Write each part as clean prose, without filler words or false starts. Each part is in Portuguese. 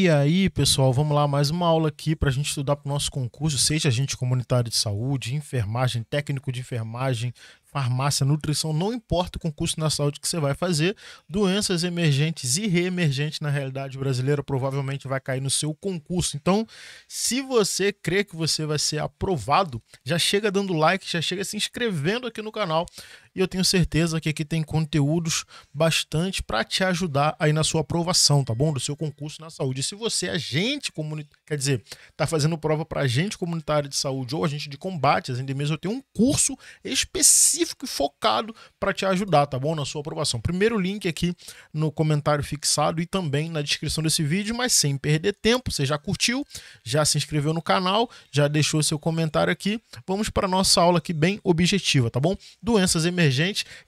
E aí, pessoal, vamos lá, mais uma aula aqui para a gente estudar para o nosso concurso, seja agente comunitário de saúde, enfermagem, técnico de enfermagem, farmácia, nutrição, não importa o concurso na saúde que você vai fazer, doenças emergentes e reemergentes na realidade brasileira provavelmente vai cair no seu concurso. Então, se você crê que você vai ser aprovado, já chega dando like, já chega se inscrevendo aqui no canal. E eu tenho certeza que aqui tem conteúdos bastante para te ajudar aí na sua aprovação, tá bom? Do seu concurso na saúde. E se você é agente comunitário, quer dizer, está fazendo prova para agente comunitário de saúde ou agente de combate às endemias, eu tenho um curso específico e focado para te ajudar, tá bom? Na sua aprovação. Primeiro link aqui no comentário fixado e também na descrição desse vídeo, mas sem perder tempo, você já curtiu, já se inscreveu no canal, já deixou seu comentário aqui. Vamos para a nossa aula aqui bem objetiva, tá bom? Doenças emergentes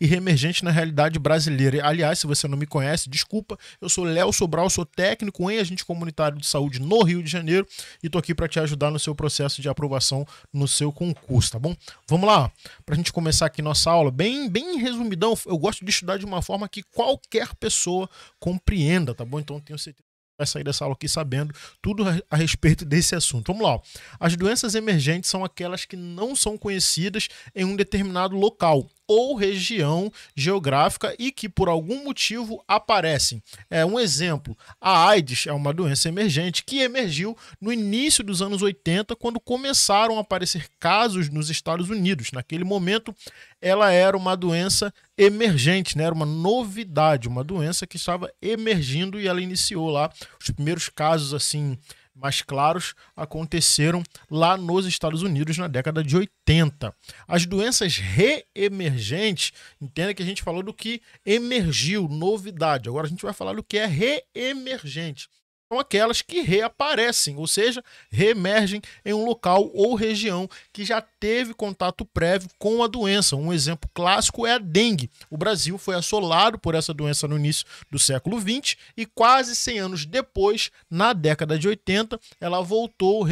e reemergente na realidade brasileira. Aliás, se você não me conhece, desculpa, eu sou Léo Sobral, sou técnico em agente comunitário de saúde no Rio de Janeiro e tô aqui para te ajudar no seu processo de aprovação no seu concurso, tá bom? Vamos lá, para a gente começar aqui nossa aula, bem resumidão, eu gosto de estudar de uma forma que qualquer pessoa compreenda, tá bom? Então tenho certeza vai sair dessa aula aqui sabendo tudo a respeito desse assunto. Vamos lá. As doenças emergentes são aquelas que não são conhecidas em um determinado local ou região geográfica e que por algum motivo aparecem. Um exemplo, a AIDS é uma doença emergente que emergiu no início dos anos 80, quando começaram a aparecer casos nos Estados Unidos. Naquele momento, ela era uma doença emergente, né? Era uma novidade, uma doença que estava emergindo e ela iniciou lá. Os primeiros casos, assim, mais claros aconteceram lá nos Estados Unidos na década de 80. As doenças reemergentes, entenda que a gente falou do que emergiu, novidade. Agora a gente vai falar do que é reemergente. São aquelas que reaparecem, ou seja, reemergem em um local ou região que já teve contato prévio com a doença. Um exemplo clássico é a dengue. O Brasil foi assolado por essa doença no início do século XX e quase 100 anos depois, na década de 80, ela voltou,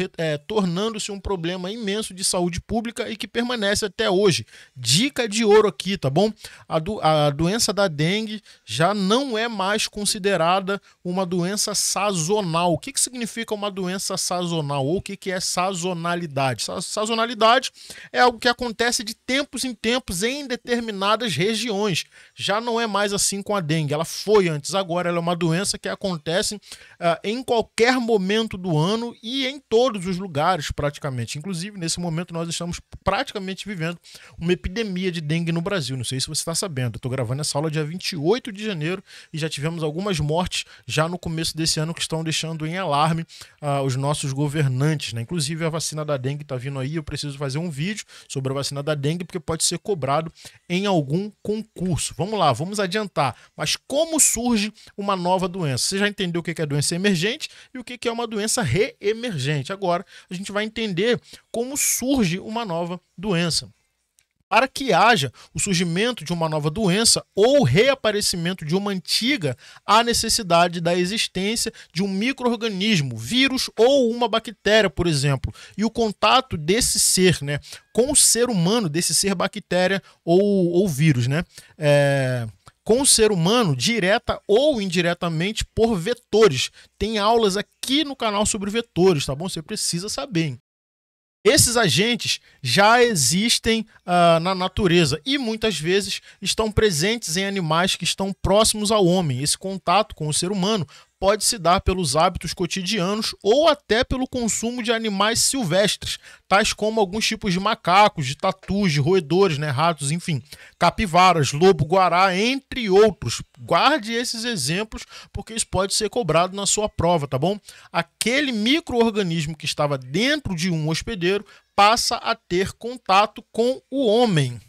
tornando-se um problema imenso de saúde pública e que permanece até hoje. Dica de ouro aqui, tá bom? A doença da dengue já não é mais considerada uma doença sazonal. O que significa uma doença sazonal? Ou o que é sazonalidade? Sazonalidade é algo que acontece de tempos em tempos em determinadas regiões. Já não é mais assim com a dengue. Ela foi antes, agora ela é uma doença que acontece em qualquer momento do ano e em todos os lugares praticamente. Inclusive, nesse momento nós estamos praticamente vivendo uma epidemia de dengue no Brasil. Não sei se você está sabendo. Eu estou gravando essa aula dia 28 de janeiro e já tivemos algumas mortes já no começo desse ano que estão deixando em alarme os nossos governantes, né? Inclusive a vacina da dengue está vindo aí, eu preciso fazer um vídeo sobre a vacina da dengue porque pode ser cobrado em algum concurso. Vamos lá, vamos adiantar. Mas como surge uma nova doença? Você já entendeu o que é doença emergente e o que é uma doença reemergente. Agora a gente vai entender como surge uma nova doença. Para que haja o surgimento de uma nova doença ou reaparecimento de uma antiga, há necessidade da existência de um micro-organismo, vírus ou uma bactéria, por exemplo, e o contato desse ser, né, com o ser humano, desse ser bactéria ou vírus, né, com o ser humano, direta ou indiretamente por vetores. Tem aulas aqui no canal sobre vetores, tá bom? Você precisa saber, hein? Esses agentes já existem na natureza e muitas vezes estão presentes em animais que estão próximos ao homem. Esse contato com o ser humano pode se dar pelos hábitos cotidianos ou até pelo consumo de animais silvestres, tais como alguns tipos de macacos, de tatus, de roedores, né, ratos, enfim, capivaras, lobo-guará, entre outros. Guarde esses exemplos porque isso pode ser cobrado na sua prova, tá bom? Aquele micro-organismo que estava dentro de um hospedeiro passa a ter contato com o homem.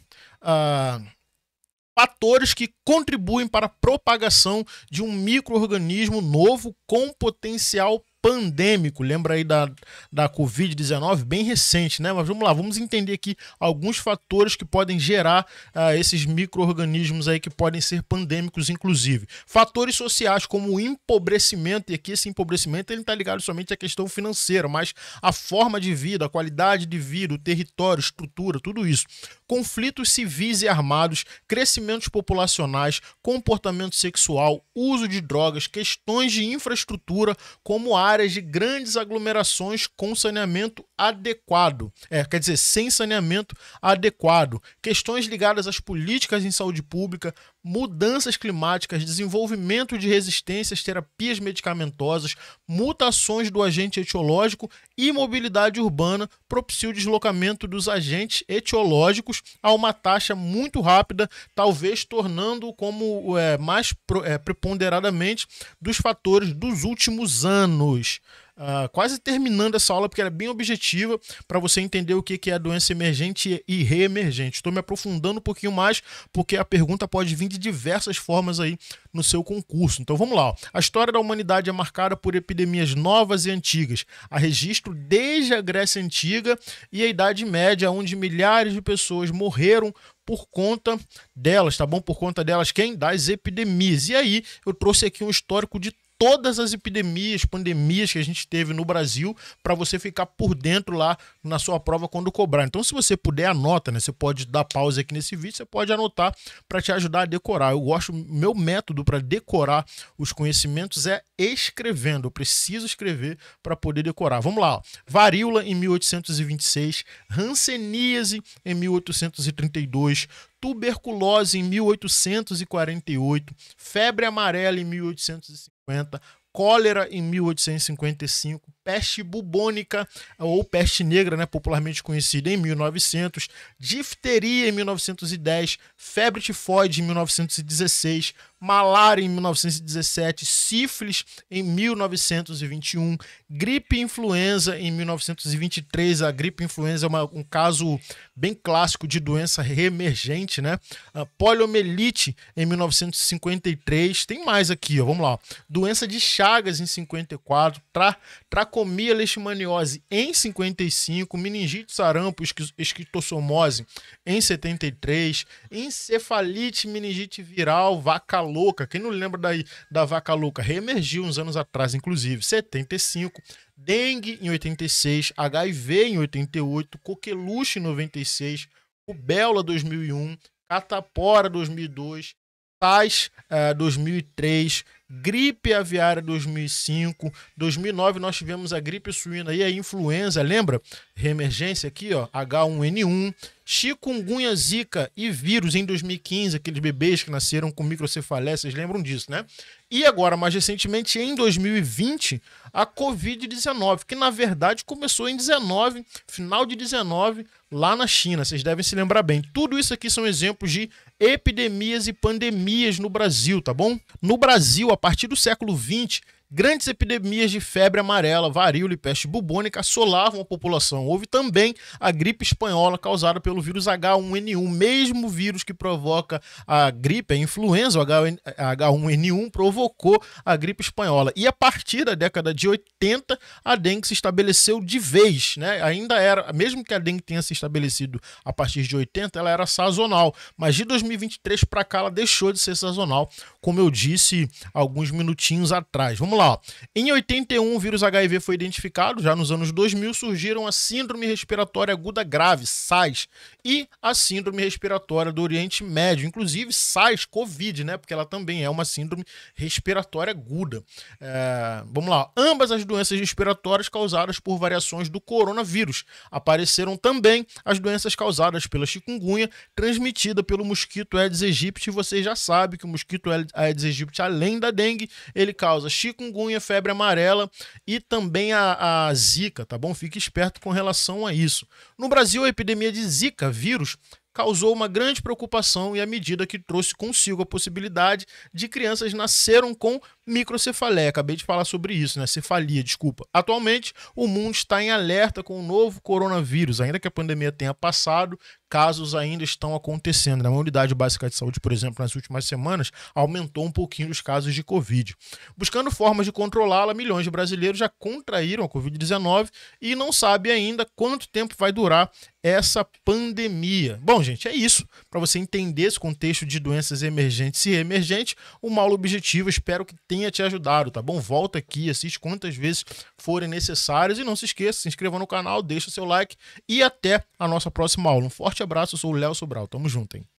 Fatores que contribuem para a propagação de um micro-organismo novo com potencial pandêmico. Lembra aí da Covid-19, bem recente, né? Mas vamos lá, vamos entender aqui alguns fatores que podem gerar esses micro-organismos aí que podem ser pandêmicos, inclusive. Fatores sociais como o empobrecimento, e aqui esse empobrecimento ele está ligado somente à questão financeira, mas a forma de vida, a qualidade de vida, o território, estrutura, tudo isso. Conflitos civis e armados, crescimentos populacionais, comportamento sexual, uso de drogas, questões de infraestrutura como áreas de grandes aglomerações com saneamento adequado. Quer dizer, sem saneamento adequado. Questões ligadas às políticas em saúde pública, mudanças climáticas, desenvolvimento de resistências, terapias medicamentosas, mutações do agente etiológico e mobilidade urbana propiciam o deslocamento dos agentes etiológicos a uma taxa muito rápida, talvez tornando como mais preponderadamente dos fatores dos últimos anos. Quase terminando essa aula, porque ela é bem objetiva para você entender o que é doença emergente e reemergente. Estou me aprofundando um pouquinho mais, porque a pergunta pode vir de diversas formas aí no seu concurso. Então vamos lá. A história da humanidade é marcada por epidemias novas e antigas. Há registro desde a Grécia Antiga e a Idade Média, onde milhares de pessoas morreram por conta delas, tá bom? Por conta delas, quem? Das epidemias. E aí, eu trouxe aqui um histórico de todas as epidemias, pandemias que a gente teve no Brasil, para você ficar por dentro lá na sua prova quando cobrar. Então, se você puder, anota, né? Você pode dar pausa aqui nesse vídeo, você pode anotar para te ajudar a decorar. Meu método para decorar os conhecimentos é escrevendo. Eu preciso escrever para poder decorar. Vamos lá, ó. Varíola em 1826, hanseníase em 1832, tuberculose em 1848, febre amarela em 1850, cólera em 1855, peste bubônica ou peste negra, né, popularmente conhecida, em 1900, difteria em 1910, febre tifoide em 1916, malária em 1917, sífilis em 1921, gripe influenza em 1923. A gripe influenza é um caso bem clássico de doença reemergente, né? A poliomielite em 1953. Tem mais aqui, ó, vamos lá. Doença de Chagas em 54, tracomia leishmaniose em 55, meningite, sarampo, esquistossomose em 73, encefalite, meningite viral, vaca louca. Quem não lembra da vaca louca? Reemergiu uns anos atrás, inclusive, 75. Dengue em 86, HIV em 88, coqueluche em 96, rubéola 2001, catapora 2002, SARS 2003, gripe aviária 2005, 2009 nós tivemos a gripe suína e a influenza, lembra? Reemergência aqui, ó, H1N1, chikungunya, zika e vírus em 2015, aqueles bebês que nasceram com microcefalia, vocês lembram disso, né? E agora, mais recentemente, em 2020, a Covid-19, que na verdade começou em 19, final de 19, lá na China, vocês devem se lembrar bem. Tudo isso aqui são exemplos de epidemias e pandemias no Brasil, tá bom? No Brasil, a partir do século XX, grandes epidemias de febre amarela, varíola e peste bubônica assolavam a população. Houve também a gripe espanhola causada pelo vírus H1N1, mesmo vírus que provoca a gripe, a influenza, o H1N1 provocou a gripe espanhola. E a partir da década de 80, a dengue se estabeleceu de vez, né? Ainda era, mesmo que a dengue tenha se estabelecido a partir de 80, ela era sazonal, mas de 2023 para cá ela deixou de ser sazonal, como eu disse alguns minutinhos atrás. Vamos lá. Em 81, o vírus HIV foi identificado. Já nos anos 2000 surgiram a Síndrome Respiratória Aguda Grave, SARS, e a Síndrome Respiratória do Oriente Médio, inclusive SARS-CoV, né? Porque ela também é uma síndrome respiratória aguda. Vamos lá. Ambas as doenças respiratórias causadas por variações do coronavírus. Apareceram também as doenças causadas pela chikungunya, transmitida pelo mosquito Aedes aegypti. Você já sabe que o mosquito Aedes aegypti, além da dengue, ele causa chikungunya, febre amarela e também a zika, tá bom? Fique esperto com relação a isso. No Brasil, a epidemia de zika vírus causou uma grande preocupação e à medida que trouxe consigo a possibilidade de crianças nasceram com microcefalia. Acabei de falar sobre isso, né? Cefalia, desculpa. Atualmente, o mundo está em alerta com o novo coronavírus. Ainda que a pandemia tenha passado, casos ainda estão acontecendo. Na unidade básica de saúde, por exemplo, nas últimas semanas, aumentou um pouquinho os casos de Covid. Buscando formas de controlá-la, milhões de brasileiros já contraíram a Covid-19 e não sabe ainda quanto tempo vai durar essa pandemia. Bom, gente, é isso. Para você entender esse contexto de doenças emergentes e reemergentes, uma aula objetiva, espero que tenha te ajudado, tá bom? Volta aqui, assiste quantas vezes forem necessárias e não se esqueça, se inscreva no canal, deixa seu like e até a nossa próxima aula. Um forte abraço, eu sou o Léo Sobral, tamo junto, hein?